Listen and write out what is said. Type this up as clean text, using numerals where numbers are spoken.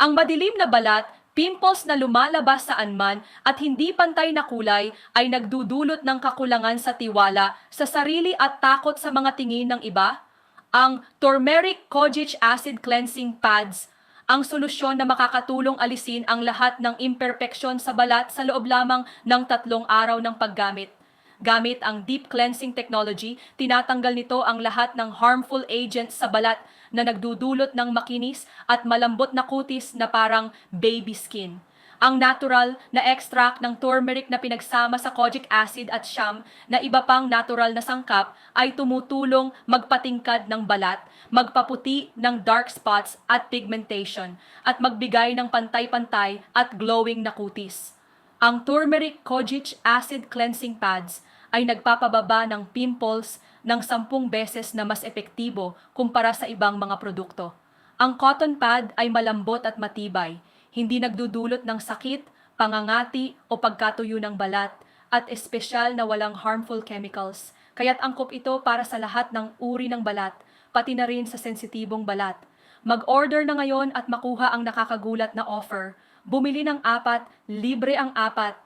Ang madilim na balat, pimples na lumalabas sa anman at hindi pantay na kulay ay nagdudulot ng kakulangan sa tiwala sa sarili at takot sa mga tingin ng iba. Ang turmeric kojic acid cleansing pads ang solusyon na makakatulong alisin ang lahat ng imperpeksyon sa balat sa loob lamang ng 3 araw ng paggamit. Gamit ang deep cleansing technology, tinatanggal nito ang lahat ng harmful agents sa balat na nagdudulot ng makinis at malambot na kutis na parang baby skin. Ang natural na extract ng turmeric na pinagsama sa kojic acid at siyam na iba pang natural na sangkap ay tumutulong magpatingkad ng balat, magpaputi ng dark spots at pigmentation, at magbigay ng pantay-pantay at glowing na kutis. Ang turmeric kojic acid cleansing pads ay nagpapababa ng pimples ng 10 beses na mas epektibo kumpara sa ibang mga produkto. Ang cotton pad ay malambot at matibay, hindi nagdudulot ng sakit, pangangati o pagkatuyo ng balat, at espesyal na walang harmful chemicals. Kaya't angkop ito para sa lahat ng uri ng balat, pati na rin sa sensitibong balat. Mag-order na ngayon at makuha ang nakakagulat na offer. Bumili ng 4, libre ang 4.